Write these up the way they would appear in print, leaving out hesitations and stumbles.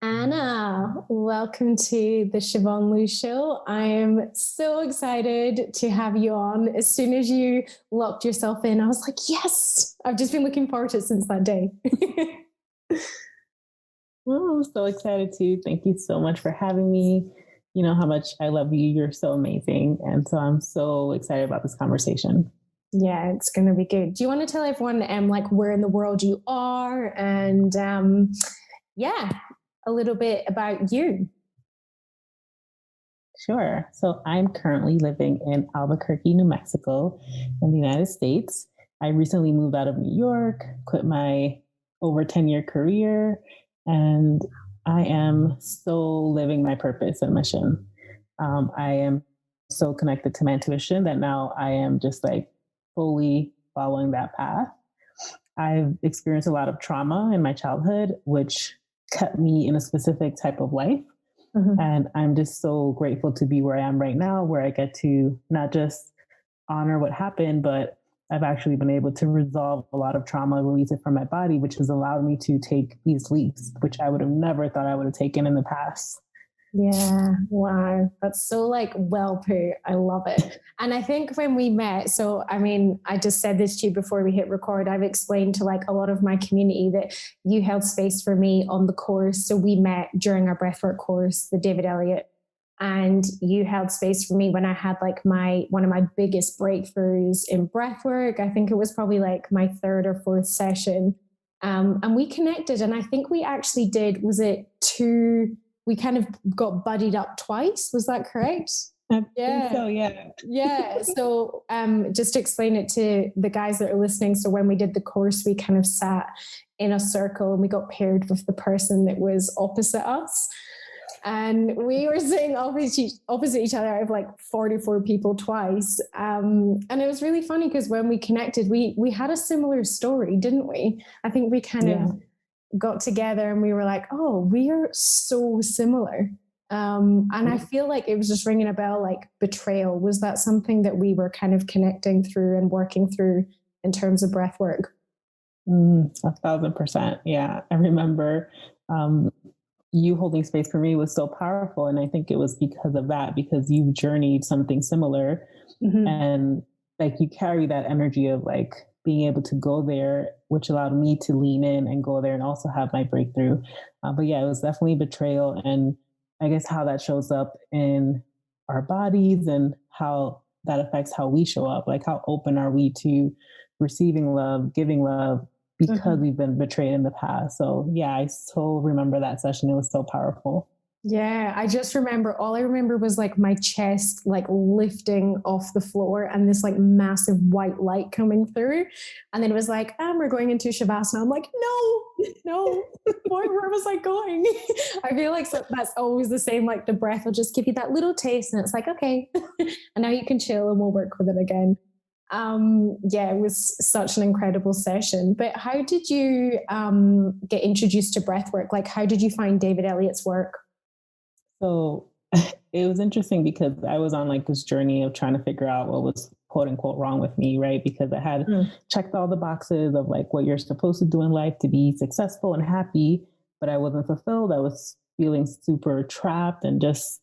Anna, welcome to the Siobhan Lu Show. I am so excited to have you on. As soon as you locked yourself in, I was like, yes, I've just been looking forward to it since that day. Well, I'm so excited too. Thank you so much for having me. You know how much I love you. You're so amazing. And so I'm so excited about this conversation. Yeah, it's going to be good. Do you want to tell everyone like where in the world you are and yeah, a little bit about you? Sure. So I'm currently living in Albuquerque, New Mexico, in the United States. I recently moved out of New York, quit my over 10-year career, and I am so living my purpose and mission. I am so connected to my intuition that now I am just like fully following that path. I've experienced a lot of trauma in my childhood, which kept me in a specific type of life. And I'm just so grateful to be where I am right now, where I get to not just honor what happened, but I've actually been able to resolve a lot of trauma, release it from my body, which has allowed me to take these leaps, which I would have never thought I would have taken in the past. Yeah, wow. That's so like well put. I love it. And I think when we met, so I mean, I just said this to you before we hit record. I've explained to like a lot of my community that you held space for me on the course. So we met during our breathwork course, the David Elliott, and you held space for me when I had like my one of my biggest breakthroughs in breathwork. I think it was probably like my third or fourth session. And we connected, and I think we actually did, was it two? We kind of got buddied up twice. Was that correct? I think so, yeah. Yeah. So just to explain it to the guys that are listening. So when we did the course, we kind of sat in a circle and we got paired with the person that was opposite us. And we were sitting opposite each other out of like 44 people twice. And it was really funny because when we connected, we had a similar story, didn't we? I think we kind of got together and we were like, oh, we are so similar. And I feel like it was just ringing a bell, like betrayal. Was that something that we were kind of connecting through and working through in terms of breath work? 1,000%. Yeah. I remember you holding space for me was so powerful. And I think it was because of that, because you journeyed something similar. And like you carry that energy of like being able to go there, which allowed me to lean in and go there and also have my breakthrough. But yeah, it was definitely betrayal. And I guess how that shows up in our bodies and how that affects how we show up. Like, how open are we to receiving love, giving love, because we've been betrayed in the past. So yeah, I so remember that session. It was so powerful. Yeah, I just remember, all I remember was like my chest like lifting off the floor and this like massive white light coming through. And then it was like, we're going into Shavasana. I'm like, no, where was I going? I feel like that's always the same. Like the breath will just give you that little taste and it's like, okay, and now you can chill and we'll work with it again. Yeah, it was such an incredible session. But how did you get introduced to breath work? Like, how did you find David Elliott's work? So it was interesting because I was on like this journey of trying to figure out what was quote unquote wrong with me, right? Because I had checked all the boxes of like what you're supposed to do in life to be successful and happy, but I wasn't fulfilled. I was feeling super trapped and just,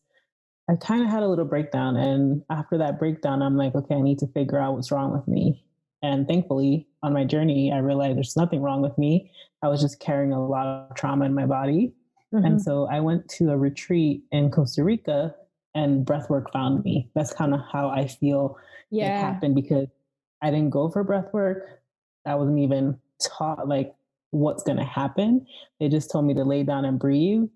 I kind of had a little breakdown. And after that breakdown, I'm like, okay, I need to figure out what's wrong with me. And thankfully, on my journey, I realized there's nothing wrong with me. I was just carrying a lot of trauma in my body. And so I went to a retreat in Costa Rica and breathwork found me. That's kind of how I feel it happened, because I didn't go for breathwork. I wasn't even taught like what's going to happen. They just told me to lay down and breathe.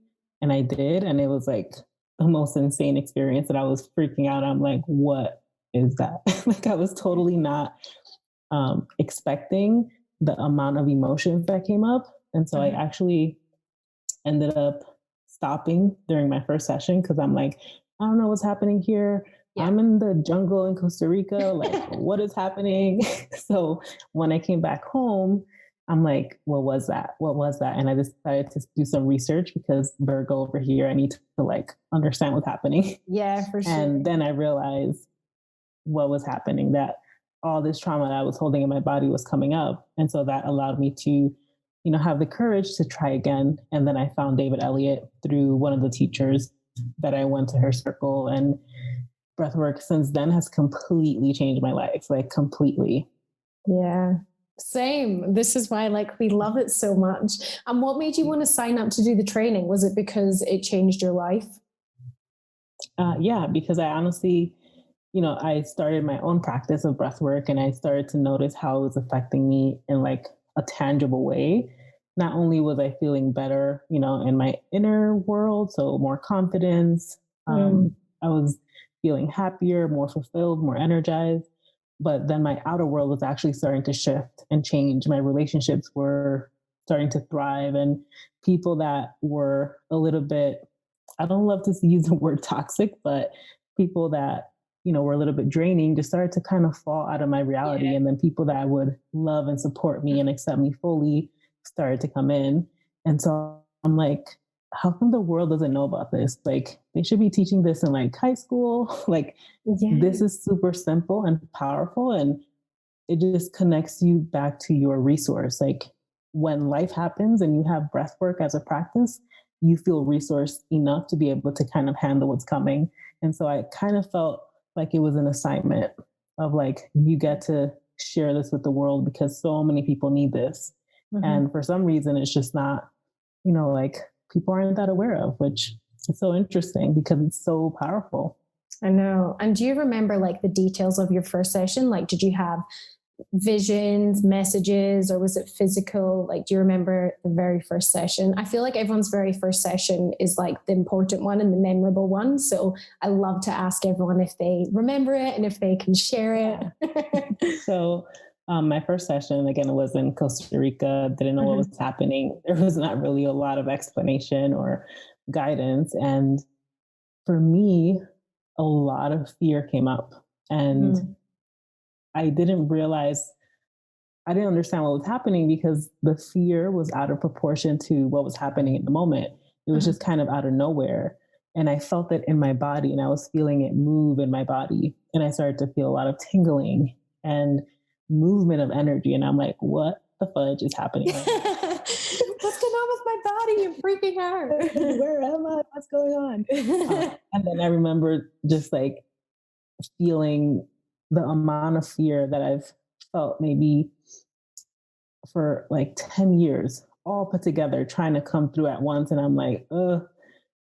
And I did. And it was like the most insane experience that I was freaking out. I'm like, what is that? Like I was totally not expecting the amount of emotions that came up. And so I actually ended up stopping during my first session because I'm like, I don't know what's happening here. I'm in the jungle in Costa Rica. Like, what is happening? So when I came back home, I'm like, what was that? What was that? And I decided to do some research because Virgo over here, I need to like understand what's happening. Yeah, for sure. And then I realized what was happening, that all this trauma that I was holding in my body was coming up. And so that allowed me to have the courage to try again. And then I found David Elliott through one of the teachers that I went to her circle, and breathwork since then has completely changed my life, like completely. Yeah. Same. This is why we love it so much. And what made you want to sign up to do the training? Was it because it changed your life? Yeah, because I honestly, I started my own practice of breathwork, and I started to notice how it was affecting me in like a tangible way. Not only was I feeling better, in my inner world, so more confidence, I was feeling happier, more fulfilled, more energized. But then my outer world was actually starting to shift and change. My relationships were starting to thrive, and people that were a little bit, I don't love to use the word toxic, but people that, were a little bit draining just started to kind of fall out of my reality. Yeah. And then people that would love and support me and accept me fully started to come in. And so I'm like, how come the world doesn't know about this? Like, they should be teaching this in like high school. Like, this is super simple and powerful, and it just connects you back to your resource. Like, when life happens and you have breath work as a practice, you feel resourced enough to be able to kind of handle what's coming. And so I kind of felt like it was an assignment of like, you get to share this with the world because so many people need this. Mm-hmm. And for some reason, it's just not, like people aren't that aware of, which is so interesting because it's so powerful. I know. And do you remember like the details of your first session? Like, did you have visions, messages, or was it physical? Like, do you remember the very first session? I feel like everyone's very first session is like the important one and the memorable one. So I love to ask everyone if they remember it and if they can share it. So my first session, again, it was in Costa Rica, didn't know what was happening. There was not really a lot of explanation or guidance. And for me, a lot of fear came up, and I didn't understand what was happening because the fear was out of proportion to what was happening in the moment. It was just kind of out of nowhere. And I felt it in my body, and I was feeling it move in my body. And I started to feel a lot of tingling and movement of energy. And I'm like, what the fudge is happening right now? What's going on with my body? I'm freaking out. Where am I? What's going on? And then I remember just like feeling the amount of fear that I've felt maybe for like 10 years, all put together, trying to come through at once. And I'm like, ugh.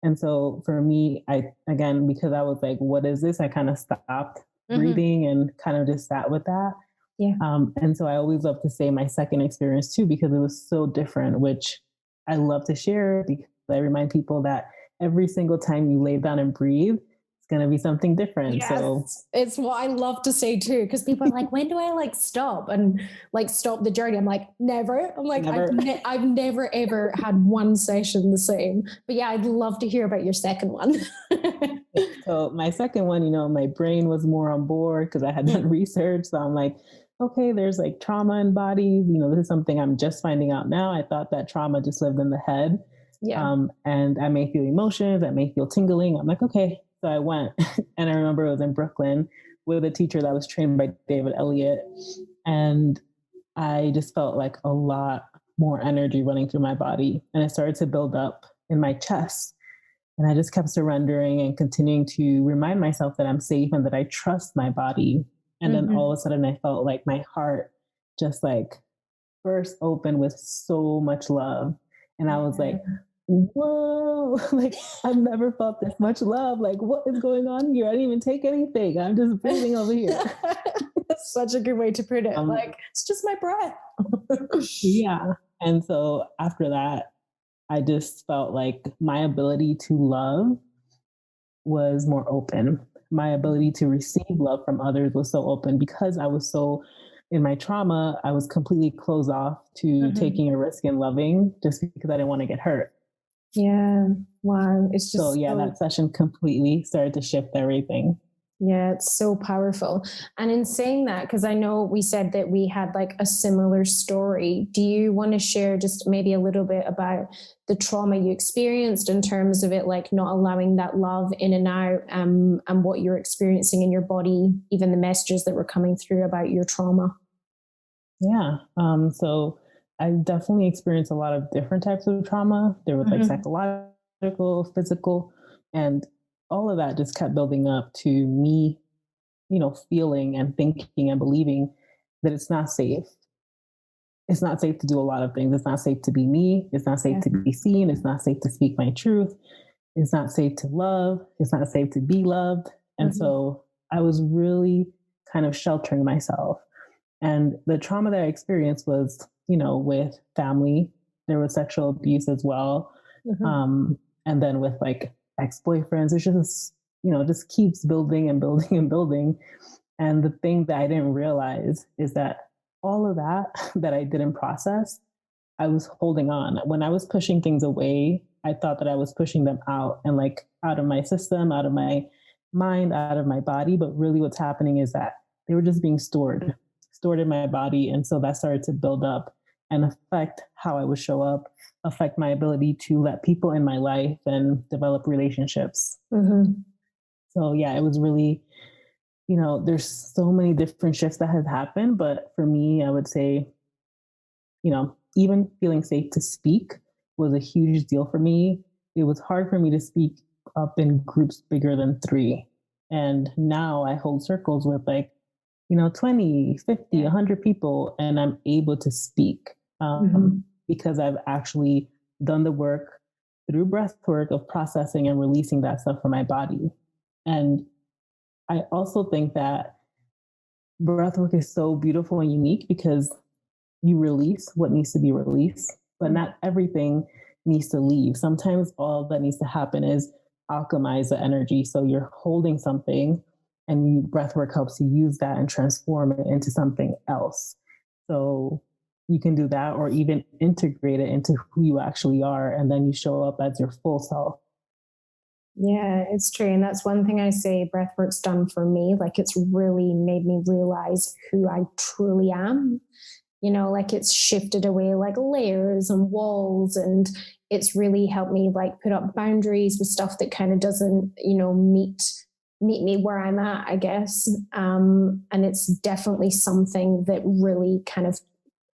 And so for me, again, because I was like, what is this? I kind of stopped breathing and kind of just sat with that. Yeah. And so I always love to say my second experience too, because it was so different, which I love to share because I remind people that every single time you lay down and breathe, it's going to be something different. Yes, so it's what I love to say too, because people are like, when do I like stop and like stop the journey? I'm like, never. I'm like, never. I've never ever had one session the same. But yeah, I'd love to hear about your second one. So my second one, my brain was more on board because I had done research. So I'm like, okay, there's like trauma in bodies. This is something I'm just finding out now. I thought that trauma just lived in the head. Yeah. And I may feel emotions, I may feel tingling. I'm like, okay. So I went, and I remember it was in Brooklyn with a teacher that was trained by David Elliott. And I just felt like a lot more energy running through my body. And it started to build up in my chest. And I just kept surrendering and continuing to remind myself that I'm safe and that I trust my body. And then all of a sudden I felt like my heart just like burst open with so much love. And I was like, whoa, like I've never felt this much love. Like, what is going on here? I didn't even take anything. I'm just breathing over here. That's such a good way to put it. Like, it's just my breath. Yeah. And so after that, I just felt like my ability to love was more open. My ability to receive love from others was so open because I was so in my trauma. I was completely closed off to taking a risk and loving just because I didn't want to get hurt. Yeah. Wow. It's just so that session completely started to shift everything. Yeah, it's so powerful. And in saying that, because I know we said that we had like a similar story, do you want to share just maybe a little bit about the trauma you experienced in terms of it, like not allowing that love in and out, and what you're experiencing in your body, even the messages that were coming through about your trauma? Yeah. So I definitely experienced a lot of different types of trauma. There was like Hmm. psychological, physical, and all of that just kept building up to me, feeling and thinking and believing that it's not safe. It's not safe to do a lot of things. It's not safe to be me. It's not safe Yeah. to be seen. It's not safe to speak my truth. It's not safe to love. It's not safe to be loved. And Hmm. so I was really kind of sheltering myself. And the trauma that I experienced was, with family. There was sexual abuse as well. Hmm. Um, and then with like ex-boyfriends, it's just, just keeps building and building and building. And the thing that I didn't realize is that all of that that I didn't process, I was holding on. When I was pushing things away, I thought that I was pushing them out and like out of my system, out of my mind, out of my body. But really, what's happening is that they were just being stored in my body. And so that started to build up and affect how I would show up, affect my ability to let people in my life and develop relationships. Hmm. So, yeah, it was really, there's so many different shifts that have happened. But for me, I would say, even feeling safe to speak was a huge deal for me. It was hard for me to speak up in groups bigger than three. And now I hold circles with like, 20, 50, Yeah. 100 people, and I'm able to speak Hmm. because I've actually done the work through breath work of processing and releasing that stuff from my body. And I also think that breath work is so beautiful and unique because you release what needs to be released, but not everything needs to leave. Sometimes all that needs to happen is alchemize the energy. So you're holding something and breathwork helps you use that and transform it into something else. So you can do that or even integrate it into who you actually are. And then you show up as your full self. Yeah, it's true. And that's one thing I say breathwork's done for me. Like it's really made me realize who I truly am. Like it's shifted away like layers and walls, and it's really helped me like put up boundaries with stuff that kind of doesn't, meet me where I'm at, I guess. And it's definitely something that really kind of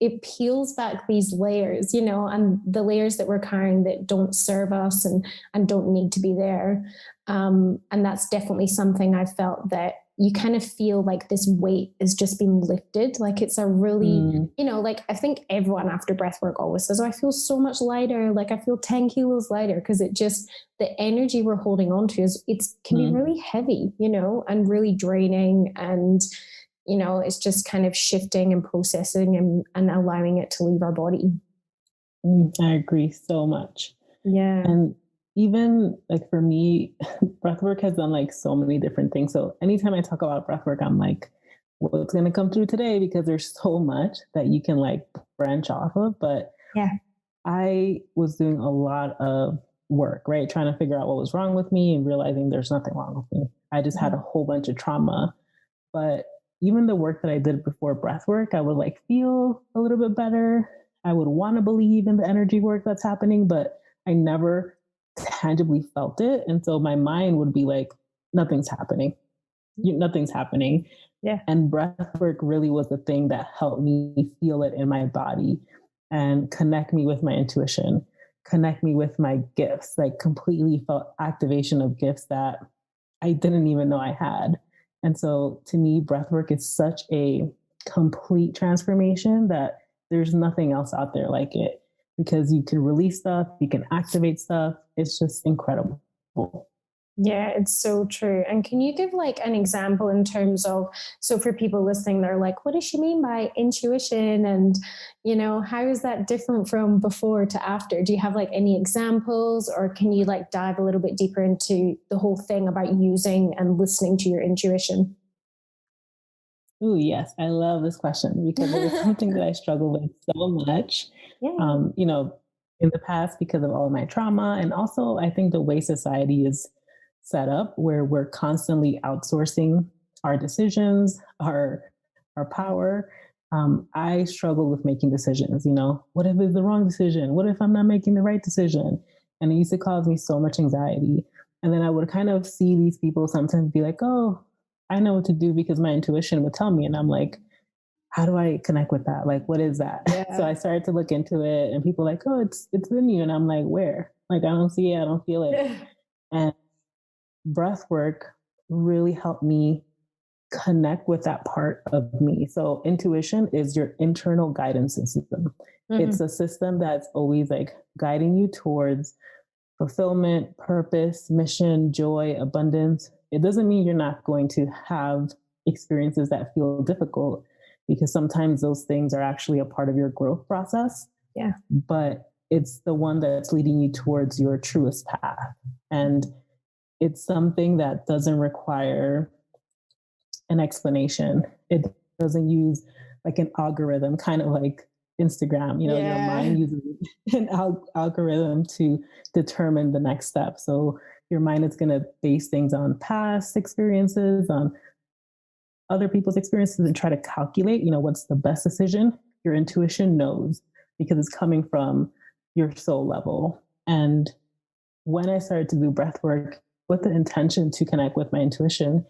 it peels back these layers, and the layers that we're carrying that don't serve us and don't need to be there. And that's definitely something I felt that you kind of feel like this weight is just being lifted. Like it's a really, Mm, like I think everyone after breath work always says, oh, I feel so much lighter. Like I feel 10 kilos lighter because it just, the energy we're holding on to it's can be mm, really heavy, and really draining. And it's just kind of shifting and processing and allowing it to leave our body. I agree so much. Yeah. And even like for me, breathwork has done like so many different things. So anytime I talk about breathwork, I'm like, what's going to come through today? Because there's so much that you can like branch off of. But Yeah. I was doing a lot of work, right? Trying to figure out what was wrong with me and realizing there's nothing wrong with me. I just had a Mhm. whole bunch of trauma. But even the work that I did before breathwork, I would like feel a little bit better. I would want to believe in the energy work that's happening, but I never tangibly felt it. And so my mind would be like, nothing's happening. Nothing's happening. Yeah. And breath work really was the thing that helped me feel it in my body and connect me with my intuition, connect me with my gifts, like completely felt activation of gifts that I didn't even know I had. And so to me, breath work is such a complete transformation that there's nothing else out there like it because you can release stuff, you can activate stuff. It's just incredible. Yeah, it's so true. And can you give like an example in terms of, so for people listening, they're like, what does she mean by intuition? And, how is that different from before to after? Do you have like any examples, or can you like dive a little bit deeper into the whole thing about using and listening to your intuition? Ooh, yes, I love this question because it was something that I struggled with so much. Yeah. You know, in the past because of all my trauma, and also I think the way society is set up, where we're constantly outsourcing our decisions, our power. I struggle with making decisions. What if it's the wrong decision? What if I'm not making the right decision? And it used to cause me so much anxiety. And then I would kind of see these people sometimes be like, "Oh, I know what to do because my intuition would tell me." And I'm like, how do I connect with that? Like, what is that? Yeah. So I started to look into it, and people like, oh, it's in you. And I'm like, where? Like, I don't see it. I don't feel it. And breath work really helped me connect with that part of me. So intuition is your internal guidance system. It's a system that's always like guiding you towards fulfillment, purpose, mission, joy, abundance. It doesn't mean you're not going to have experiences that feel difficult, because sometimes those things are actually a part of your growth process. Yeah. But it's the one that's leading you towards your truest path. And it's something that doesn't require an explanation. It doesn't use like an algorithm, kind of like Instagram. You know, your mind uses an algorithm to determine the next step. So your mind is going to base things on past experiences, on other people's experiences, and try to calculate, you know, what's the best decision. Your intuition knows, because it's coming from your soul level. And when I started to do breath work with the intention to connect with my intuition,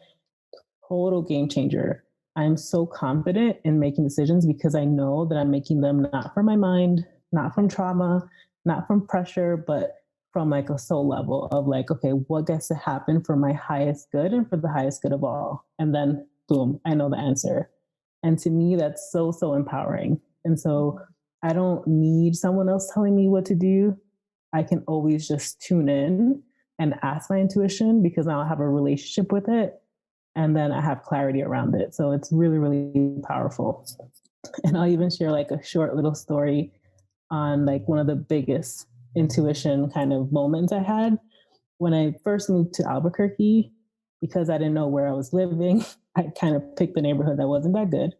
total game changer. I'm so confident in making decisions because I know that I'm making them not from my mind, not from trauma, not from pressure, but from like a soul level of like, okay, what gets to happen for my highest good and for the highest good of all? And then boom, I know the answer. And to me, that's so, so empowering. And so I don't need someone else telling me what to do. I can always just tune in and ask my intuition, because now I have a relationship with it. And then I have clarity around it. So it's really, really powerful. And I'll even share like a short little story on like one of the biggest intuition kind of moments I had when I first moved to Albuquerque. Because I didn't know where I was living, I kind of picked the neighborhood that wasn't that good.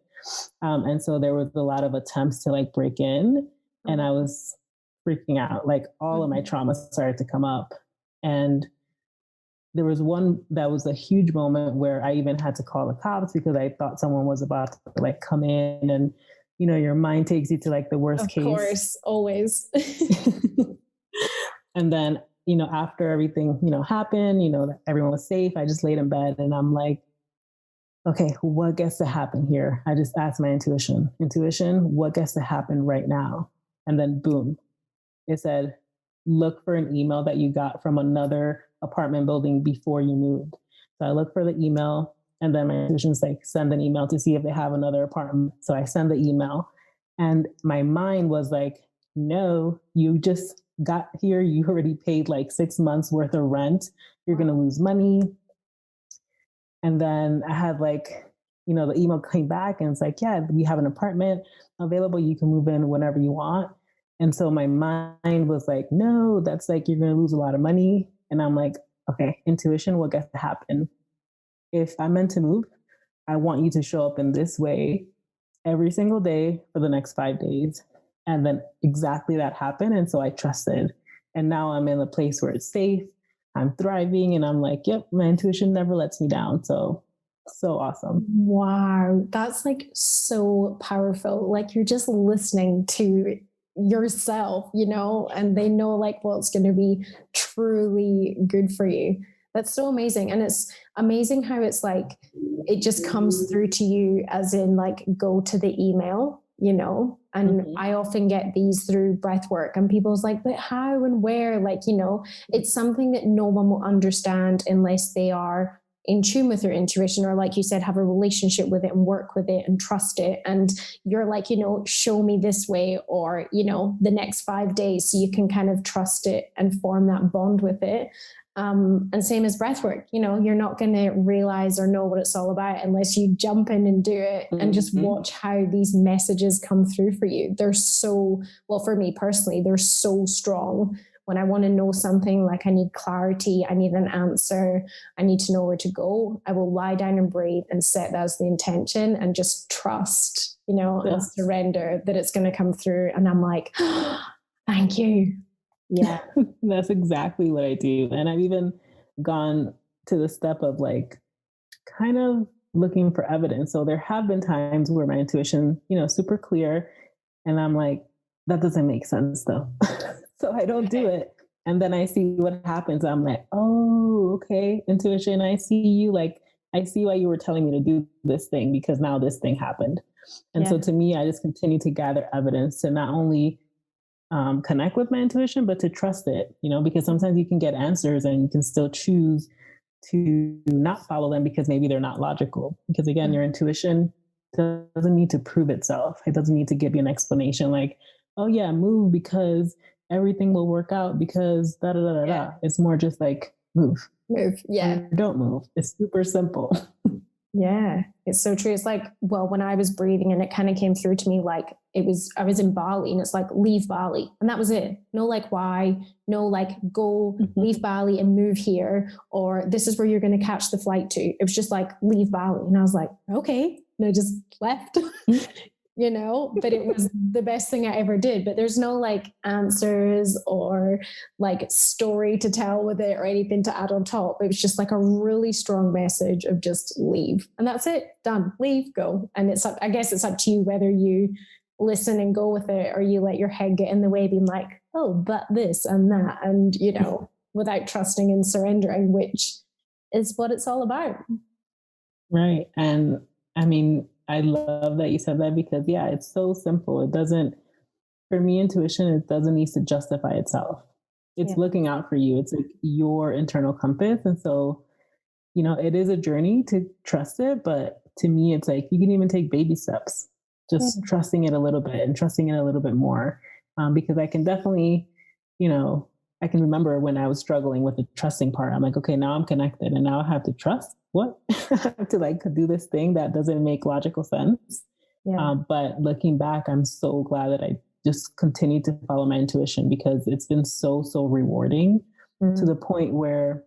And so there was a lot of attempts to like break in, and I was freaking out. Like all of my trauma started to come up. And there was one that was a huge moment where I even had to call the cops because I thought someone was about to like come in, and, you know, your mind takes you to like the worst case. Of course, always. And then, you know, after everything, you know, happened, you know, everyone was safe, I just laid in bed and I'm like, okay, what gets to happen here? I just asked my intuition, what gets to happen right now? And then boom, it said, look for an email that you got from another apartment building before you moved. So I look for the email, and then my intuition's like, send an email to see if they have another apartment. So I send the email, and my mind was like, no, you just got here. You already paid like 6 months worth of rent. You're going to lose money. And then I had like, you know, the email came back and it's like, yeah, we have an apartment available. You can move in whenever you want. And so my mind was like, no, that's like, you're going to lose a lot of money. And I'm like, okay, intuition, what gets to happen? If I'm meant to move, I want you to show up in this way every single day for the next 5 days. And then exactly that happened. And so I trusted. And now I'm in a place where it's safe. I'm thriving. And I'm like, yep, my intuition never lets me down. So awesome. Wow. That's like so powerful. Like you're just listening to yourself, you know, and they know like what's going to be truly good for you. That's so amazing. And it's amazing how it's like, it just comes through to you as in like, go to the email, you know, and I often get these through breath work and people's like, but how and where? Like, you know, it's something that no one will understand unless they are in tune with their intuition, or like you said, have a relationship with it and work with it and trust it. And you're like, you know, show me this way, or, you know, the next 5 days, so you can kind of trust it and form that bond with it. And same as breath work, you know, you're not going to realize or know what it's all about unless you jump in and do it and just watch how these messages come through for you. They're so, well, for me personally, they're so strong. When I want to know something, like I need clarity, I need an answer, I need to know where to go, I will lie down and breathe and set that as the intention and just trust, you know, and surrender that it's going to come through. And I'm like, oh, thank you. Yeah. That's exactly what I do. And I've even gone to the step of like kind of looking for evidence. So there have been times where my intuition, you know, super clear. And I'm like, that doesn't make sense though. So I don't do it. And then I see what happens. I'm like, oh, okay, intuition, I see you. Like, I see why you were telling me to do this thing, because now this thing happened. And so to me, I just continue to gather evidence to not only connect with my intuition, but to trust it, because sometimes you can get answers and you can still choose to not follow them because maybe they're not logical. Because again, your intuition doesn't need to prove itself. It doesn't need to give you an explanation like, oh yeah, move because everything will work out because da da da da da. It's more just like move. Yeah. Or don't move. It's super simple. Yeah, it's so true. It's like, well, when I was breathing and it kind of came through to me, like I was in Bali and it's like, leave Bali. And that was it. No, like, why? No, like, go leave Bali and move here, or this is where you're going to catch the flight to. It was just like, leave Bali. And I was like, okay. And I just left. But it was the best thing I ever did. But there's no like answers or like story to tell with it or anything to add on top. It was just like a really strong message of just leave. And that's it. Done. Leave, go. And I guess it's up to you whether you listen and go with it or you let your head get in the way being like, oh, but this and that. And, without trusting and surrendering, which is what it's all about. Right. And I mean, I love that you said that because it's so simple. For me, intuition, it doesn't need to justify itself. It's looking out for you. It's like your internal compass. And so, it is a journey to trust it. But to me, it's like, you can even take baby steps, just trusting it a little bit and trusting it a little bit more. Because I can definitely, I can remember when I was struggling with the trusting part. I'm like, okay, now I'm connected and now I have to trust. What? I have to like do this thing that doesn't make logical sense. Yeah. But looking back, I'm so glad that I just continued to follow my intuition because it's been so, so rewarding to the point where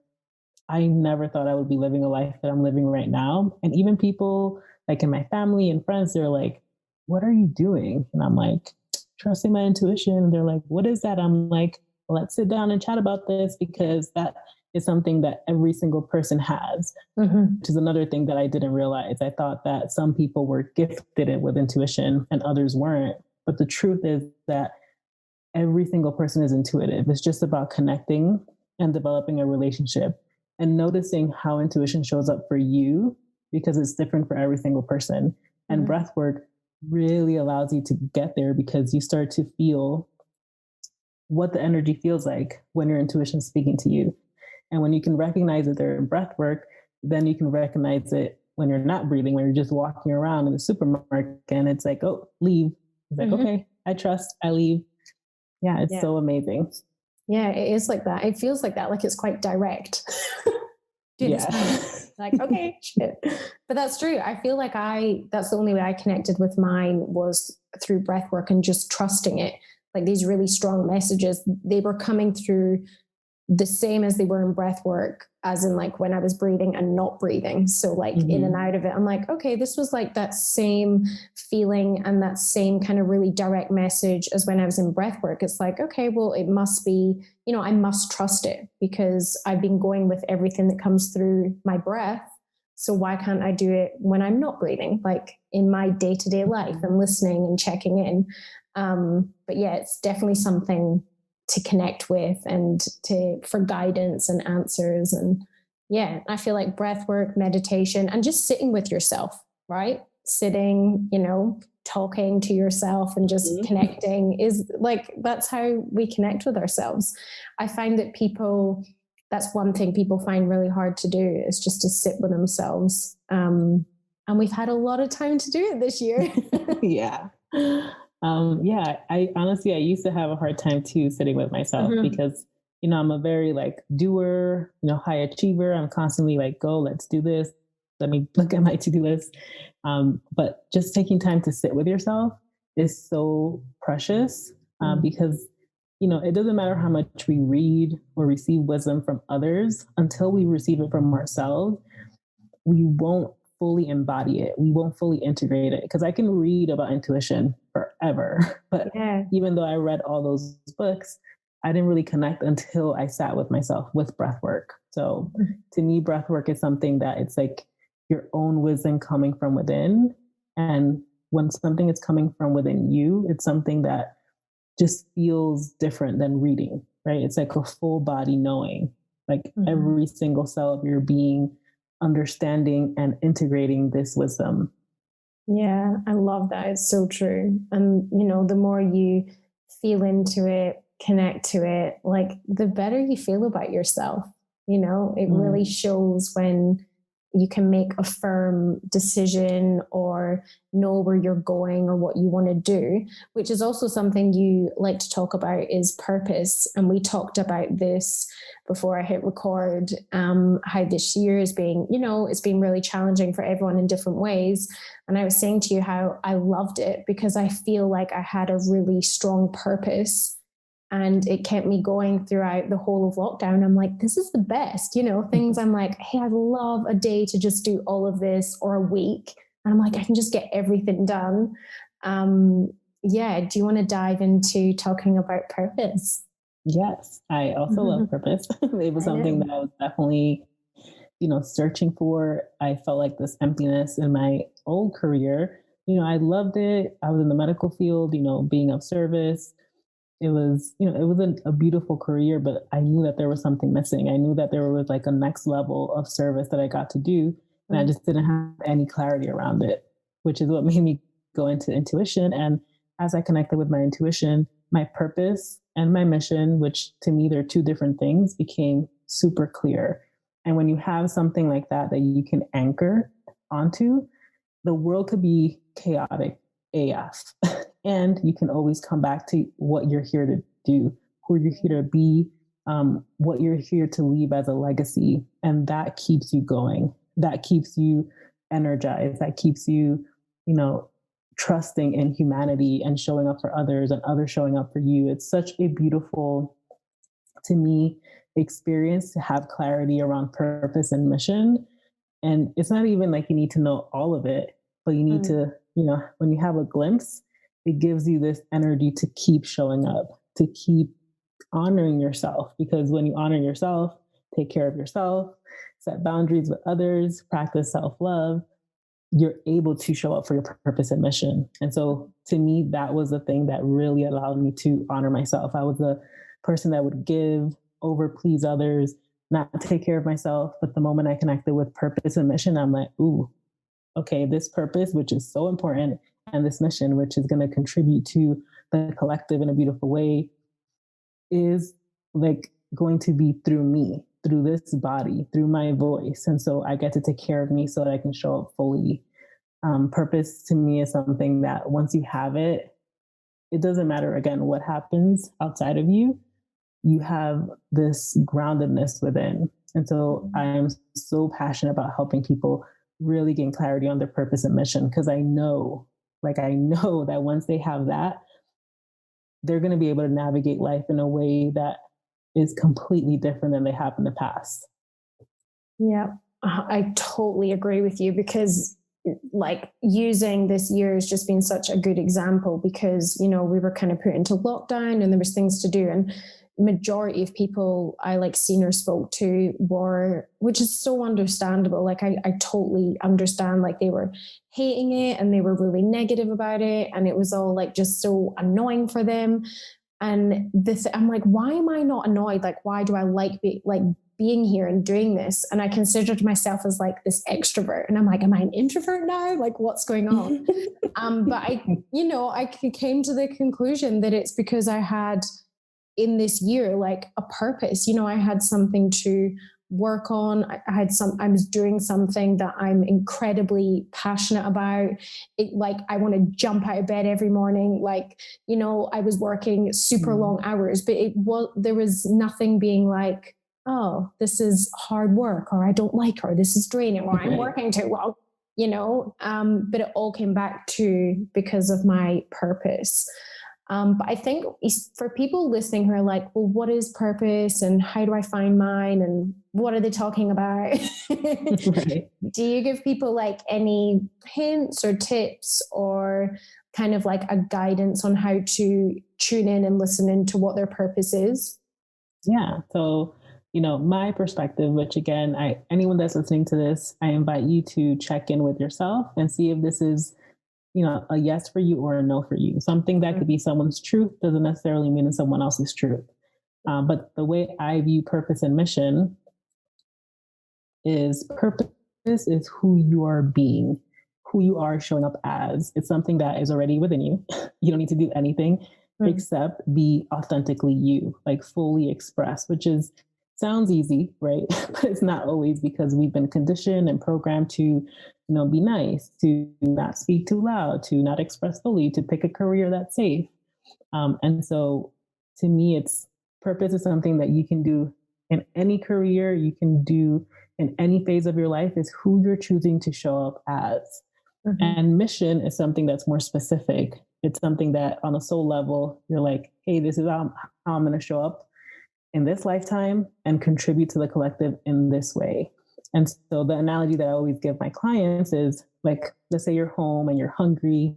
I never thought I would be living a life that I'm living right now. And even people like in my family and friends, they're like, what are you doing? And I'm like, trusting my intuition. And they're like, what is that? I'm like, let's sit down and chat about this because that is something that every single person has, which is another thing that I didn't realize. I thought that some people were gifted with intuition and others weren't. But the truth is that every single person is intuitive. It's just about connecting and developing a relationship and noticing how intuition shows up for you because it's different for every single person. And breathwork really allows you to get there because you start to feel what the energy feels like when your intuition is speaking to you. And when you can recognize that they're in breath work, then you can recognize it when you're not breathing, when you're just walking around in the supermarket and it's like, oh, leave. It's like, okay, I trust, I leave. Yeah, it's so amazing. Yeah, it is like that. It feels like that, like it's quite direct. Like, okay, shit. But that's true. I feel like that's the only way I connected with mine was through breath work and just trusting it. Like these really strong messages, they were coming through the same as they were in breath work, as in like when I was breathing and not breathing. So like in and out of it, I'm like, okay, this was like that same feeling and that same kind of really direct message as when I was in breath work. It's like, okay, well, it must be, I must trust it because I've been going with everything that comes through my breath. So why can't I do it when I'm not breathing? Like in my day-to-day life and listening and checking in. But yeah, it's definitely something to connect with and for guidance and answers. And yeah, I feel like breath work, meditation, and just sitting with yourself, right? Sitting, talking to yourself and just connecting is like, that's how we connect with ourselves. I find that that's one thing people find really hard to do is just to sit with themselves. And we've had a lot of time to do it this year. Yeah. I honestly, I used to have a hard time too sitting with myself because, I'm a very like doer, high achiever. I'm constantly like, go, let's do this. Let me look at my to-do list. But just taking time to sit with yourself is so precious because, it doesn't matter how much we read or receive wisdom from others until we receive it from ourselves. We won't fully embody it. We won't fully integrate it because I can read about intuition forever. But even though I read all those books, I didn't really connect until I sat with myself with breath work. So to me, breath work is something that it's like your own wisdom coming from within. And when something is coming from within you, it's something that just feels different than reading, right? It's like a full body knowing, like every single cell of your being understanding and integrating this wisdom. Yeah, I love that. It's so true. And, the more you feel into it, connect to it, like the better you feel about yourself. It really Mm. shows when you can make a firm decision or know where you're going or what you want to do, which is also something you like to talk about is purpose. And we talked about this before I hit record, how this year is being, it's been really challenging for everyone in different ways. And I was saying to you how I loved it because I feel like I had a really strong purpose and it kept me going throughout the whole of lockdown. I'm like, this is the best, things I'm like, hey, I'd love a day to just do all of this or a week. And I'm like, I can just get everything done. Yeah. Do you want to dive into talking about purpose? Yes, I also love purpose. It was I something that know. I was definitely, searching for. I felt like this emptiness in my old career. I loved it. I was in the medical field, being of service. It was, it was a beautiful career, but I knew that there was something missing. I knew that there was like a next level of service that I got to do. And I just didn't have any clarity around it, which is what made me go into intuition. And as I connected with my intuition, my purpose and my mission, which to me, they're two different things, became super clear. And when you have something like that you can anchor onto, the world could be chaotic AF. And you can always come back to what you're here to do, who you're here to be, what you're here to leave as a legacy. And that keeps you going. That keeps you energized. That keeps you, you know, trusting in humanity and showing up for others and others showing up for you. It's such a beautiful, to me, experience to have clarity around purpose and mission. And it's not even like you need to know all of it, but you need to, when you have a glimpse, it gives you this energy to keep showing up, to keep honoring yourself. Because when you honor yourself, take care of yourself, set boundaries with others, practice self love, you're able to show up for your purpose and mission. And so to me, that was the thing that really allowed me to honor myself. I was a person that would give, over please others, not take care of myself. But the moment I connected with purpose and mission, I'm like, ooh, okay, this purpose, which is so important, and this mission, which is going to contribute to the collective in a beautiful way, is like going to be through me, through this body, through my voice. And so I get to take care of me so that I can show up fully. Purpose to me is something that once you have it, it doesn't matter again what happens outside of you, you have this groundedness within. And so I am so passionate about helping people really gain clarity on their purpose and mission because I know that once they have that, they're going to be able to navigate life in a way that is completely different than they have in the past. Yeah, I totally agree with you because like using this year has just been such a good example because, we were kind of put into lockdown and there was things to do. And majority of people I like seen or spoke to were, which is so understandable. Like I totally understand, like they were hating it and they were really negative about it. And it was all like just so annoying for them. And I'm like, why am I not annoyed? Like, why do I like being here and doing this? And I considered myself as like this extrovert, and I'm like, am I an introvert now? Like, what's going on? But I came to the conclusion that it's because I had in this year like a purpose. I had something to work on. I was doing something that I'm incredibly passionate about. It, like, I want to jump out of bed every morning. Like, I was working super long hours, but there was nothing being like, oh, this is hard work, or I don't like, or this is draining, or I'm working too well, but it all came back to because of my purpose. But I think for people listening who are like, well, what is purpose and how do I find mine and what are they talking about? Right. Do you give people like any hints or tips or kind of like a guidance on how to tune in and listen into what their purpose is? Yeah. So, my perspective, which again, anyone that's listening to this, I invite you to check in with yourself and see if this is, a yes for you or a no for you. Something that could be someone's truth doesn't necessarily mean it's someone else's truth. But the way I view purpose and mission is who you are being, who you are showing up as. It's something that is already within you. You don't need to do anything except be authentically you, like fully express, which is sounds easy, right? But it's not always, because we've been conditioned and programmed to, be nice, to not speak too loud, to not express fully, to pick a career that's safe. And so to me, it's purpose is something that you can do in any career, you can do in any phase of your life, is who you're choosing to show up as. And mission is something that's more specific. It's something that on a soul level, you're like, hey, this is how I'm going to show up in this lifetime and contribute to the collective in this way. And so the analogy that I always give my clients is like, let's say you're home and you're hungry,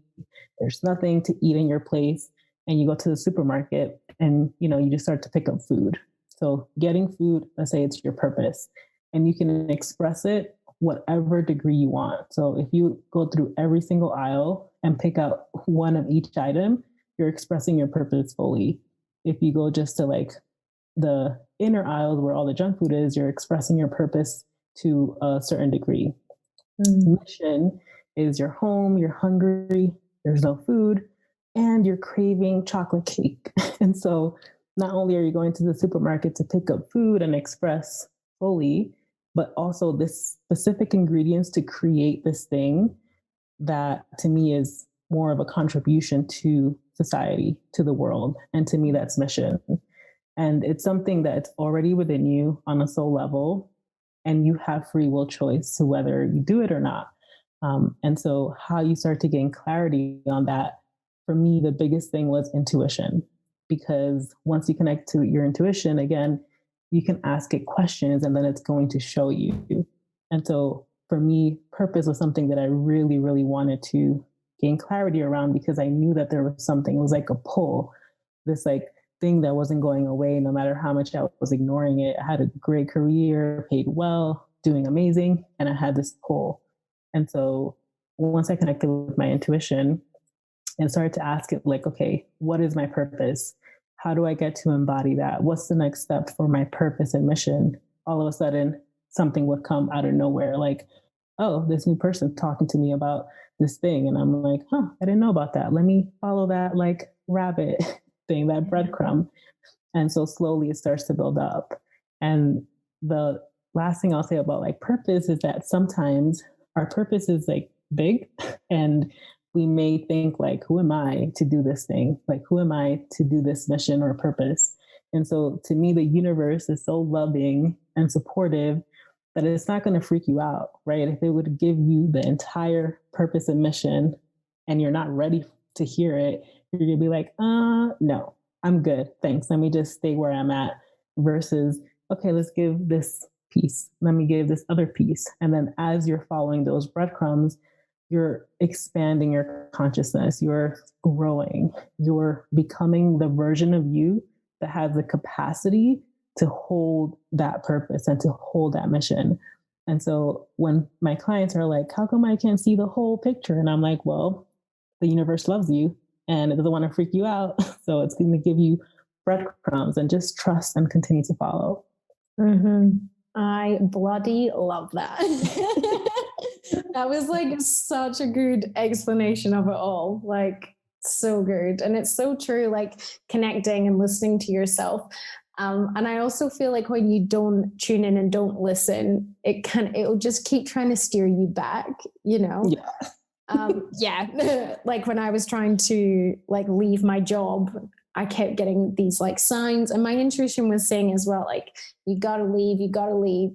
there's nothing to eat in your place, and you go to the supermarket and, you just start to pick up food. So getting food, let's say it's your purpose, and you can express it whatever degree you want. So if you go through every single aisle and pick out one of each item, you're expressing your purpose fully. If you go just to like the inner aisles where all the junk food is, you're expressing your purpose to a certain degree. Mission is you're home, you're hungry, there's no food, and you're craving chocolate cake. And so not only are you going to the supermarket to pick up food and express fully, but also this specific ingredients to create this thing that to me is more of a contribution to society, to the world. And to me, that's mission. And it's something that's already within you on a soul level, and you have free will choice to whether you do it or not. And so how you start to gain clarity on that, for me, the biggest thing was intuition, because once you connect to your intuition, again, you can ask it questions and then it's going to show you. And so for me, purpose was something that I really, really wanted to gain clarity around, because I knew that there was something, it was like a pull, this like thing that wasn't going away no matter how much I was ignoring it. I had a great career, paid well, doing amazing, and I had this pull. And so once I connected with my intuition and started to ask it like, okay, what is my purpose? How do I get to embody that? What's the next step for my purpose and mission? All of a sudden, something would come out of nowhere, like, oh, this new person talking to me about this thing. And I'm like, I didn't know about that. Let me follow that like rabbit thing, that breadcrumb. And so slowly it starts to build up. And the last thing I'll say about like purpose is that sometimes our purpose is like big, and we may think like, who am I to do this thing? Like, who am I to do this mission or purpose? And so to me, the universe is so loving and supportive that it's not going to freak you out, right? If it would give you the entire purpose and mission and you're not ready to hear it, you're going to be like, no, I'm good. Thanks. Let me just stay where I'm at, versus, okay, let's give this piece. Let me give this other piece. And then as you're following those breadcrumbs, you're expanding your consciousness, you're growing, you're becoming the version of you that has the capacity to hold that purpose and to hold that mission. And so when my clients are like, how come I can't see the whole picture? And I'm like, well, the universe loves you and it doesn't want to freak you out. So it's going to give you breadcrumbs, and just trust and continue to follow. I bloody love that. That was like such a good explanation of it all. Like, so good. And it's so true, like connecting and listening to yourself. And I also feel like when you don't tune in and don't listen, it'll just keep trying to steer you back, Yeah. Like when I was trying to like leave my job, I kept getting these like signs, and my intuition was saying as well, like, you gotta leave.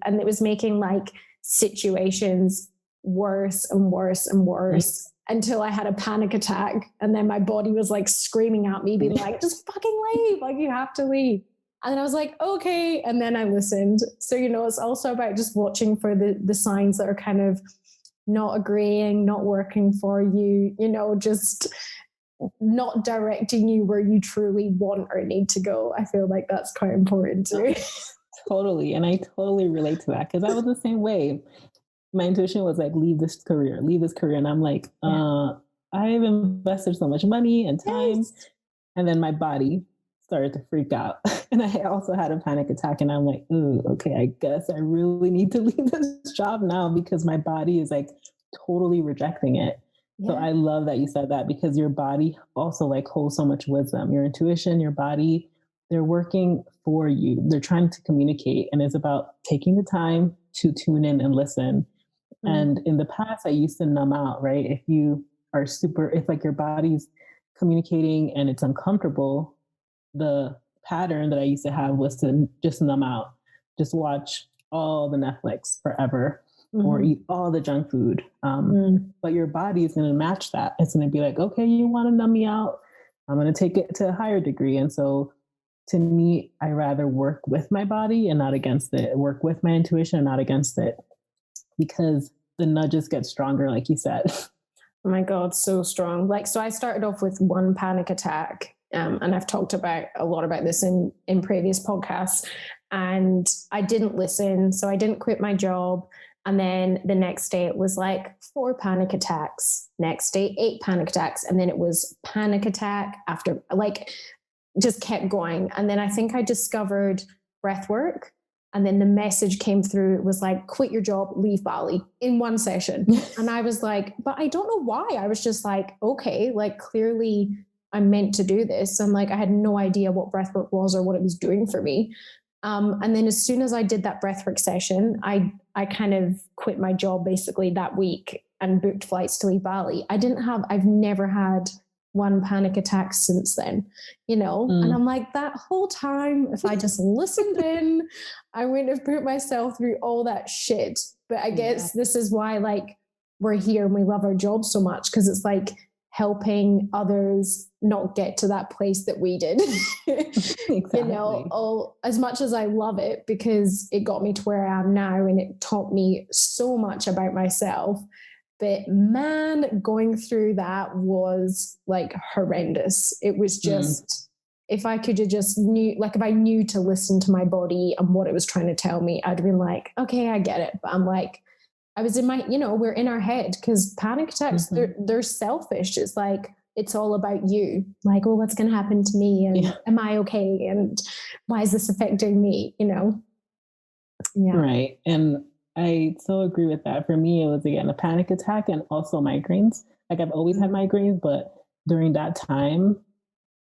And it was making like situations worse and worse and worse until I had a panic attack. And then my body was like screaming at me, being like, just fucking leave. Like, you have to leave. And then I was like, okay. And then I listened. So, it's also about just watching for the signs that are kind of not agreeing, not working for you, just not directing you where you truly want or need to go. I feel like that's quite important too. Totally. And I totally relate to that, because I was the same way. My intuition was like, leave this career. And I'm like, I've invested so much money and time. Yes. And then my body started to freak out. And I also had a panic attack, and I'm like, ooh, okay, I guess I really need to leave this job now, because my body is like totally rejecting it. So I love that you said that, because your body also like holds so much wisdom. Your intuition, your body, they're working for you. They're trying to communicate, and it's about taking the time to tune in and listen. And in the past, I used to numb out, right? If like your body's communicating and it's uncomfortable, the pattern that I used to have was to just numb out, just watch all the Netflix forever, or eat all the junk food. But your body is going to match that. It's going to be like, okay, you want to numb me out? I'm going to take it to a higher degree. And so to me, I rather work with my body and not against it, work with my intuition and not against it, because the nudges get stronger, like you said. Oh my God, so strong. Like, so I started off with one panic attack. And I've talked about a lot about this in previous podcasts, and I didn't listen. So I didn't quit my job. And then the next day it was like 4 panic attacks. Next day, 8 panic attacks. And then it was panic attack after, like, just kept going. And then I think I discovered breathwork. And then the message came through. It was like, quit your job, leave Bali in one session. And I was like, but I don't know why. I was just like, okay, like clearly I'm meant to do this. And like, I had no idea what breathwork was or what it was doing for me. And then as soon as I did that breathwork session, I kind of quit my job basically that week and booked flights to leave Bali. I've never had one panic attack since then, and I'm like, that whole time, if I just listened in, I wouldn't have put myself through all that shit. But I guess this is why, like, we're here and we love our job so much, because it's like helping others not get to that place that we did. Exactly. As much as I love it, because it got me to where I am now and it taught me so much about myself. But man, going through that was like horrendous. It was just, if I could have just if I knew to listen to my body and what it was trying to tell me, I'd have been like, okay, I get it. But I'm like, I was in my, we're in our head, because panic attacks, they're selfish. It's like, it's all about you. Like, oh, what's going to happen to me? And am I okay? And why is this affecting me? Yeah. Right. And I so agree with that. For me, it was, again, a panic attack and also migraines. Like, I've always had migraines, but during that time,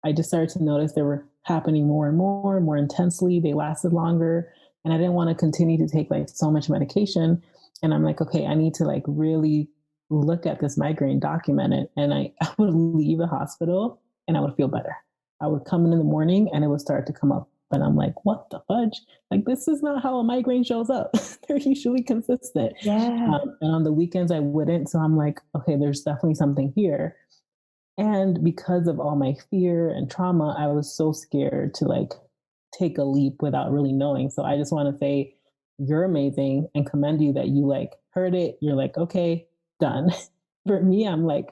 I just started to notice they were happening more and more intensely. They lasted longer. And I didn't want to continue to take like so much medication. And I'm like, okay, I need to like really look at this migraine, document it. And I would leave the hospital and I would feel better. I would come in the morning and it would start to come up. And I'm like, what the fudge? Like, this is not how a migraine shows up. They're usually consistent. Yeah. And on the weekends, I wouldn't. So I'm like, okay, there's definitely something here. And because of all my fear and trauma, I was so scared to like take a leap without really knowing. So I just want to say, you're amazing and commend you that you like heard it. You're like, okay, done. For me, I'm like,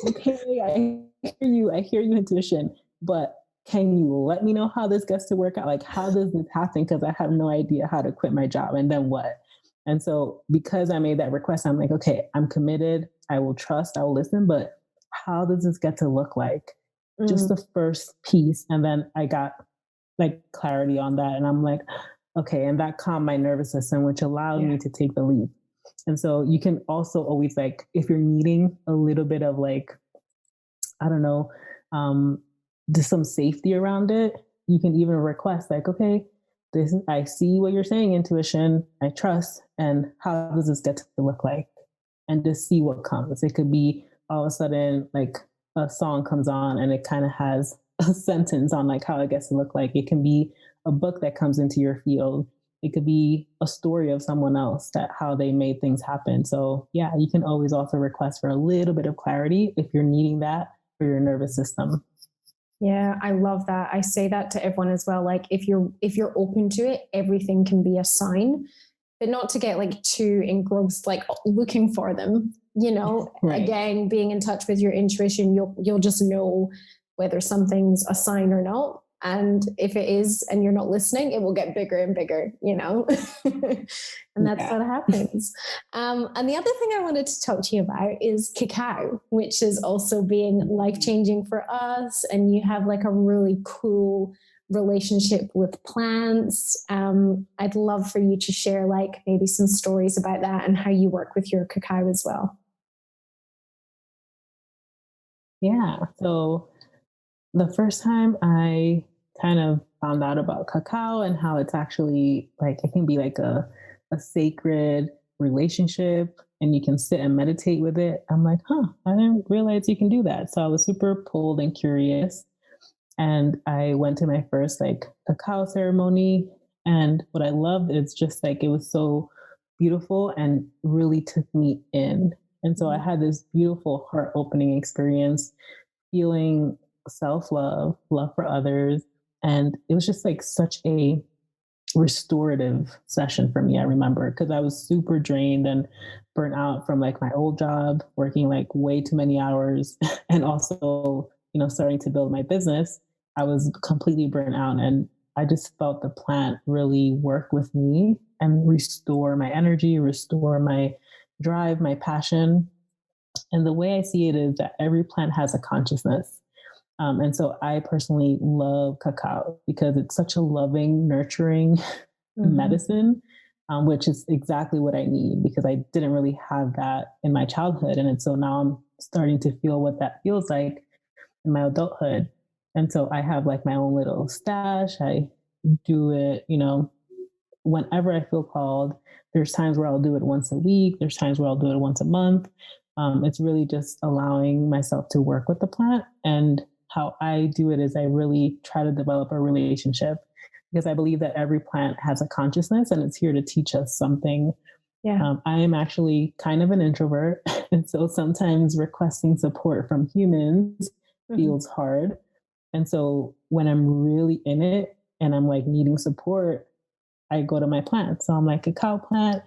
okay, I hear you, intuition, but can you let me know how this gets to work out? Like, how does this happen? Because I have no idea how to quit my job. And then what? And so because I made that request, I'm like, okay, I'm committed. I will trust, I will listen, but how does this get to look like? Just the first piece. And then I got like clarity on that. And I'm like, okay. And that calmed my nervous system, which allowed me to take the leap. And so you can also always, like, if you're needing a little bit of like, I don't know, just some safety around it, you can even request like, okay, I see what you're saying, intuition, I trust. And how does this get to look like? And just see what comes. It could be all of a sudden, like a song comes on and it kind of has a sentence on like how it gets to look like. It can be a book that comes into your field. It could be a story of someone else, that how they made things happen. So yeah, you can always also request for a little bit of clarity if you're needing that for your nervous system. Yeah, I love that. I say that to everyone as well. Like, if you're open to it, everything can be a sign, but not to get like too engrossed, like looking for them, right. Again, being in touch with your intuition, you'll just know whether something's a sign or not. And if it is, and you're not listening, it will get bigger and bigger, and that's what happens. And the other thing I wanted to talk to you about is Cacao, which is also being life-changing for us. And you have like a really cool relationship with plants. I'd love for you to share like maybe some stories about that and how you work with your cacao as well. Yeah. So the first time I kind of found out about cacao and how it's actually like it can be like a sacred relationship and you can sit and meditate with it. I'm like, huh, I didn't realize you can do that. So I was super pulled and curious. And I went to my first like cacao ceremony. And what I loved is just like it was so beautiful and really took me in. And so I Mhm. had this beautiful heart opening experience, feeling self love, love for others. And it was just like such a restorative session for me. I remember because I was super drained and burnt out from like my old job, working like way too many hours, and also, starting to build my business. I was completely burnt out, and I just felt the plant really work with me and restore my energy, restore my drive, my passion. And the way I see it is that every plant has a consciousness. And so I personally love cacao because it's such a loving, nurturing Mhm. medicine, which is exactly what I need because I didn't really have that in my childhood. And so now I'm starting to feel what that feels like in my adulthood. And so I have like my own little stash. I do it, whenever I feel called. There's times where I'll do it once a week, there's times where I'll do it once a month. It's really just allowing myself to work with the plant. And how I do it is I really try to develop a relationship because I believe that every plant has a consciousness and it's here to teach us something. Yeah. I am actually kind of an introvert. And so sometimes requesting support from humans Mhm. feels hard. And so when I'm really in it and I'm like needing support, I go to my plant. So I'm like, cacao plant,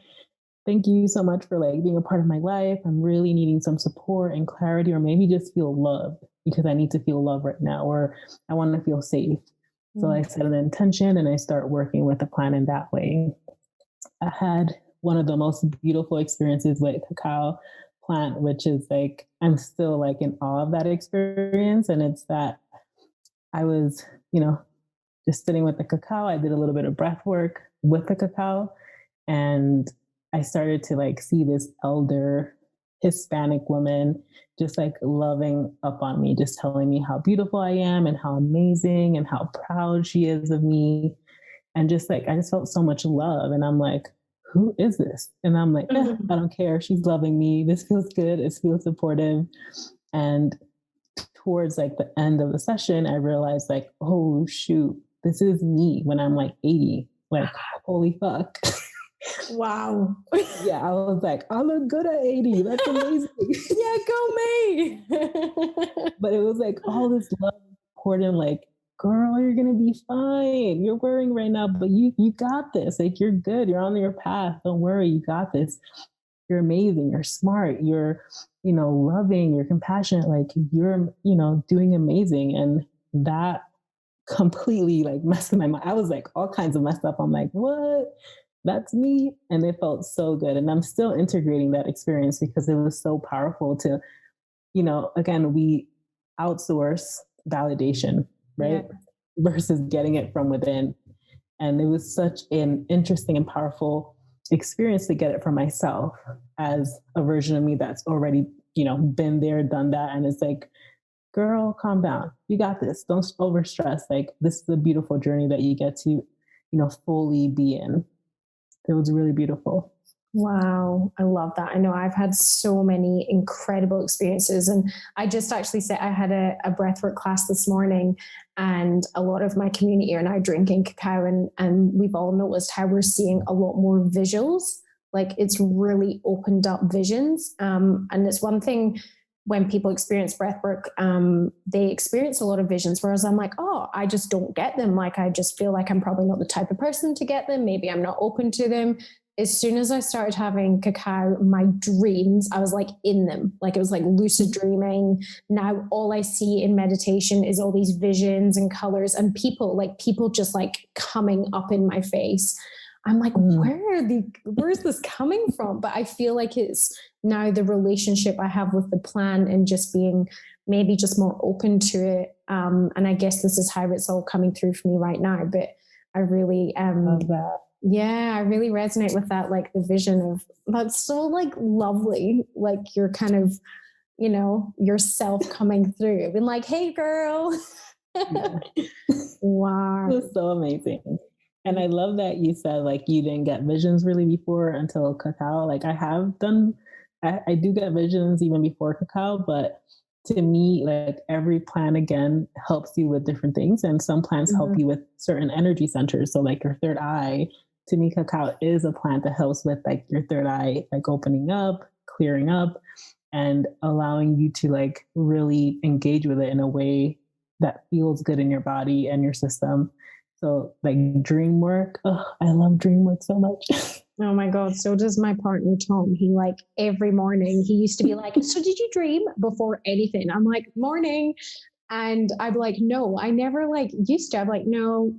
thank you so much for like being a part of my life. I'm really needing some support and clarity, or maybe just feel loved because I need to feel love right now, or I want to feel safe. So I Mm. set an intention and I start working with the plant in that way. I had one of the most beautiful experiences with cacao plant, which is like, I'm still like in awe of that experience. And it's that I was, just sitting with the cacao. I did a little bit of breath work with the cacao. And I started to like see this elder Hispanic woman just like loving up on me, just telling me how beautiful I am and how amazing and how proud she is of me. And just like, I just felt so much love. And I'm like, who is this? And I'm like, I Mhm. don't care. She's loving me. This feels good. It feels supportive. And towards like the end of the session, I realized like, oh shoot, this is me when I'm like 80. Like, holy fuck. Wow. Yeah, I was like, I look good at 80. That's amazing. Yeah, go me. But it was like all this love and support and like, girl, you're gonna be fine. You're worrying right now, but you got this. Like you're good. You're on your path. Don't worry, you got this. You're amazing. You're smart. You're, loving. You're compassionate. Like you're, doing amazing. And that completely like messed with my mind. I was like all kinds of messed up. I'm like, what? That's me. And it felt so good. And I'm still integrating that experience because it was so powerful to, again, we outsource validation, Yeah. right? Versus getting it from within. And it was such an interesting and powerful experience to get it from myself as a version of me that's already, been there, done that. And it's like, girl, calm down. You got this. Don't overstress. Like this is a beautiful journey that you get to, fully be in. It was really beautiful. Wow, I love that. I know I've had so many incredible experiences. And I just actually said I had a breathwork class this morning, and a lot of my community are now drinking cacao. And we've all noticed how we're seeing a lot more visuals. Like it's really opened up visions. And it's one thing when people experience breathwork, they experience a lot of visions, whereas I'm like, oh, I just don't get them. Like I just feel like I'm probably not the type of person to get them. Maybe I'm not open to them. As soon as I started having cacao, my dreams, I was like in them. Like it was like lucid dreaming. Now all I see in meditation is all these visions and colors and people just like coming up in my face. I'm like, where's this coming from? But I feel like it's now the relationship I have with the plant and just being maybe just more open to it. And I guess this is how it's all coming through for me right now. But I really Love that. yeah, I really resonate with that, like the vision of that's so like lovely. Like you're kind of yourself coming through and like, hey girl. Yeah. Wow. It was so amazing. And I love that you said like you didn't get visions really before until Cacao. Like I do get visions even before Cacao, but to me, like every plant again helps you with different things. And some plants help you with certain energy centers. So like your third eye, to me, Cacao is a plant that helps with like your third eye, like opening up, clearing up, and allowing you to like really engage with it in a way that feels good in your body and your system. So like dream work, I love dream work so much. Oh my God. So does my partner, Tom. He like every morning, he used to be like, so did you dream before anything? I'm like, morning. And I'd be like, no, I never like used to. I'm like, no,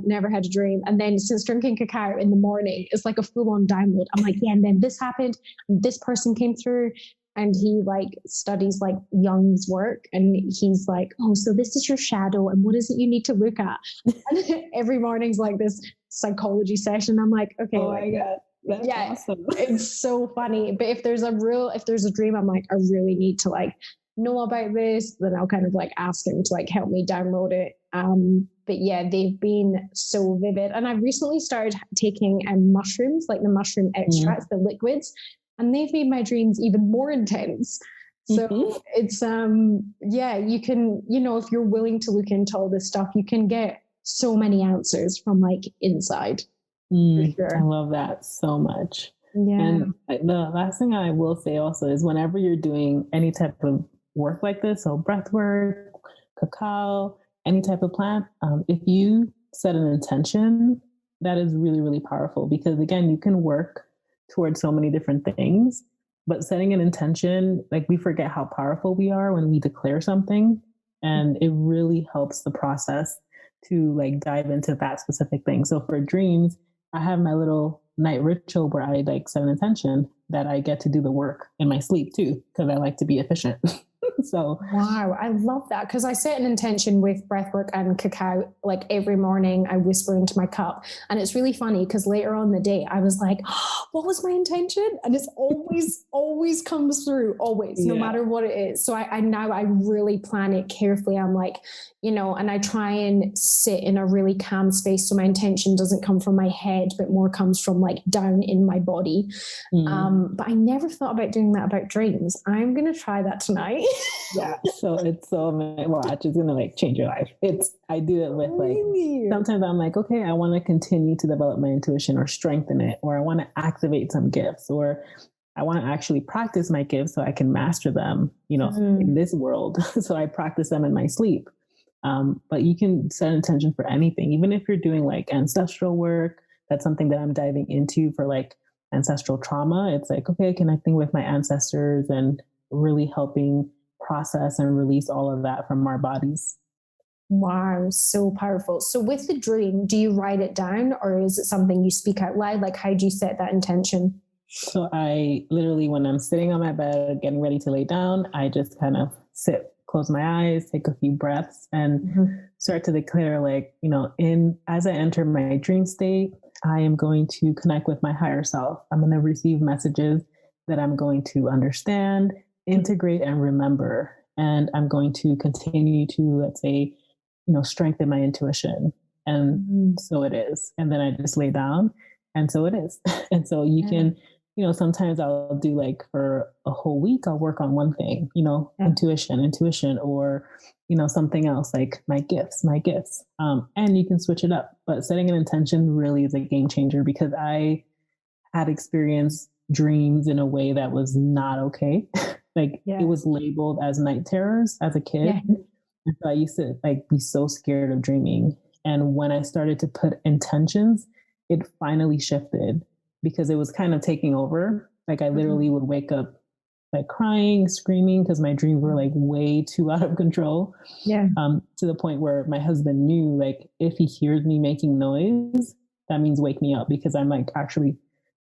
never had a dream. And then since drinking cacao in the morning, it's like a full on download. I'm like, yeah, and then this happened. This person came through. And he like studies like Jung's work. And he's like, oh, so this is your shadow. And what is it you need to look at? And every morning's like this psychology session. I'm like, okay. Oh my God. That's awesome. It's so funny. But if there's a dream, I'm like, I really need to like know about this, then I'll kind of like ask him to like help me download it. But yeah, they've been so vivid. And I've recently started taking mushrooms, like the mushroom extracts, the liquids, and they've made my dreams even more intense. So it's you can, if you're willing to look into all this stuff, you can get so many answers from like inside. Sure. I love that so much. Yeah. And the last thing I will say also is whenever you're doing any type of work like this, so breathwork, cacao, any type of plant, if you set an intention, that is really, really powerful because again, you can work towards so many different things, but setting an intention, like we forget how powerful we are when we declare something, and it really helps the process to like dive into that specific thing. So for dreams, I have my little night ritual where I like set an intention that I get to do the work in my sleep too, because I like to be efficient. So wow, I love that because I set an intention with breathwork and cacao. Like every morning, I whisper into my cup, and it's really funny because later on in the day, I was like, oh, "What was my intention?" And it's always comes through, always, no matter what it is. So I now I really plan it carefully. I'm like, and I try and sit in a really calm space so my intention doesn't come from my head, but more comes from like down in my body. But I never thought about doing that about dreams. I'm gonna try that tonight. Yeah, so it's so watch. It's gonna like change your life. I do it with like sometimes I'm like, okay, I want to continue to develop my intuition or strengthen it, or I want to activate some gifts, or I want to actually practice my gifts so I can master them, in this world. So I practice them in my sleep. But you can set an intention for anything, even if you're doing like ancestral work. That's something that I'm diving into for like ancestral trauma. It's like, okay, connecting with my ancestors and really helping process and release all of that from our bodies. Wow, so powerful. So with the dream, do you write it down or is it something you speak out loud? Like how do you set that intention? So I literally, when I'm sitting on my bed, getting ready to lay down, I just kind of sit, close my eyes, take a few breaths and start to declare like, as I enter my dream state, I am going to connect with my higher self. I'm going to receive messages that I'm going to understand, integrate, and remember. And I'm going to continue to, let's say, strengthen my intuition. And so it is. And then I just lay down. And so it is. And so you can, sometimes I'll do like for a whole week, I'll work on one thing, intuition, or, something else like my gifts. And you can switch it up. But setting an intention really is a game changer because I had experienced dreams in a way that was not okay. It was labeled as night terrors as a kid. Yeah. And so I used to be so scared of dreaming. And when I started to put intentions, it finally shifted because it was kind of taking over. Like I literally would wake up like crying, screaming because my dreams were like way too out of control. Yeah. To the point where my husband knew like if he hears me making noise, that means wake me up because I'm like actually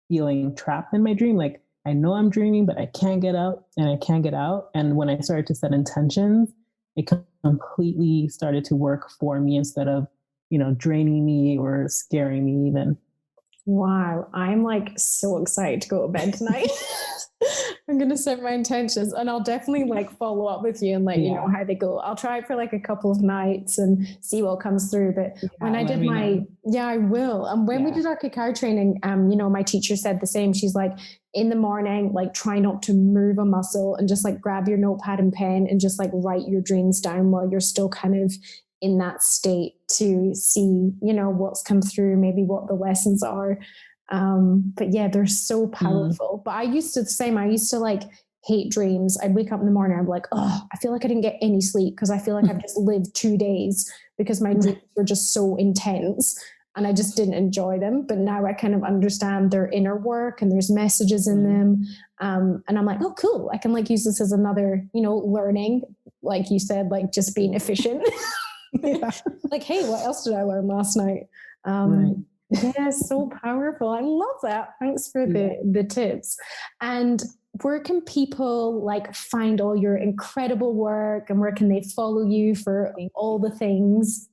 feeling trapped in my dream. Like I know I'm dreaming, but I can't get out and I can't get out. And when I started to set intentions, it completely started to work for me instead of, draining me or scaring me even. Wow. I'm like so excited to go to bed tonight. I'm going to set my intentions, and I'll definitely like follow up with you and let you know how they go. I'll try it for like a couple of nights and see what comes through. But when I did I will. And when we did our cacao training, you know, my teacher said the same. She's like, in the morning, like try not to move a muscle and just like grab your notepad and pen and just like write your dreams down while you're still kind of in that state to see, you know, what's come through, maybe what the lessons are. But yeah, they're so powerful. But I used to like hate dreams. I'd wake up in the morning, I'm like, oh, I feel like I didn't get any sleep because I feel like I've just lived 2 days because my dreams were just so intense and I just didn't enjoy them. But now I kind of understand their inner work and there's messages in them. And I'm like, oh, cool. I can like use this as another, you know, learning, like you said, like just being efficient. Like, hey, what else did I learn last night? Yeah, so powerful. I love that. Thanks for the tips. And where can people like find all your incredible work, and where can they follow you for all the things?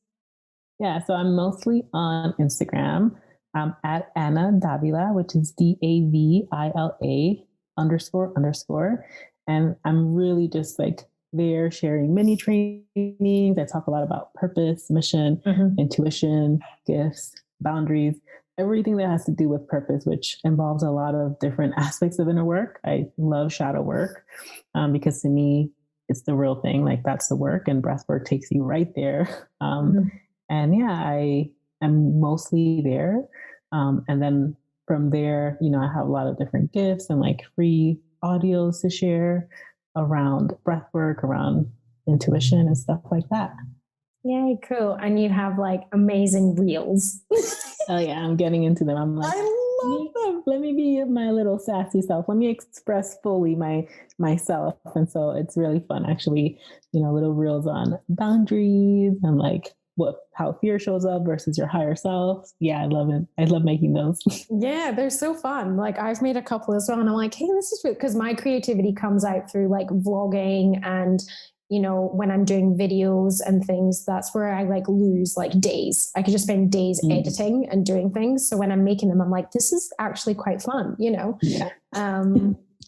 Yeah, so I'm mostly on Instagram. I'm at Anna Davila, which is Davila__. And I'm really just like there sharing mini trainings. I talk a lot about purpose, mission, intuition, gifts, boundaries, everything that has to do with purpose, which involves a lot of different aspects of inner work. I love shadow work because to me, it's the real thing. Like that's the work, and breathwork takes you right there. And yeah, I am mostly there. And then from there, you know, I have a lot of different gifts and like free audios to share around breathwork, around intuition and stuff like that. Yay, cool. And you have like amazing reels. Oh yeah, I'm getting into them. I'm like, I love them. Let me be my little sassy self. Let me express fully myself. And so it's really fun actually, you know, little reels on boundaries and like how fear shows up versus your higher self. Yeah, I love it. I love making those. Yeah, they're so fun. Like I've made a couple as well, and I'm like, hey, this is because my creativity comes out through like vlogging and, you know, when I'm doing videos and things, that's where I like lose like days. I could just spend days editing and doing things. So when I'm making them, I'm like, this is actually quite fun, you know? Yeah.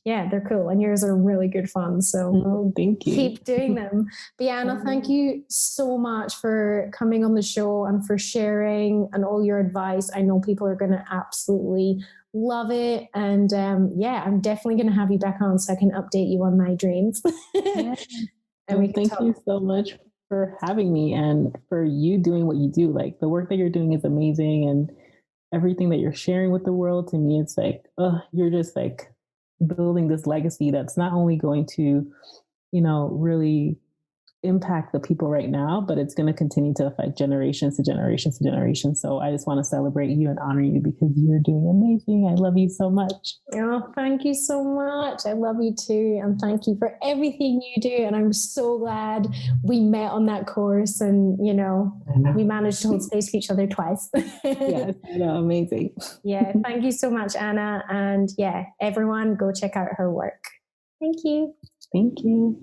Yeah, they're cool. And yours are really good fun. So thank you. Keep doing them. But Anna, thank you so much for coming on the show and for sharing and all your advice. I know people are going to absolutely love it. And yeah, I'm definitely going to have you back on so I can update you on my dreams. And thank you so much for having me and for you doing what you do. Like the work that you're doing is amazing, and everything that you're sharing with the world, to me, it's like, you're just like building this legacy that's not only going to, you know, really impact the people right now, but it's going to continue to affect generations to generations to generations. So I just want to celebrate you and honor you because you're doing amazing. I love you so much. Oh, thank you so much. I love you too. And thank you for everything you do. And I'm so glad we met on that course and, you know, we managed to hold space for each other twice. Yes, I know. Amazing. Yeah. Thank you so much, Anna. And yeah, everyone go check out her work. Thank you. Thank you.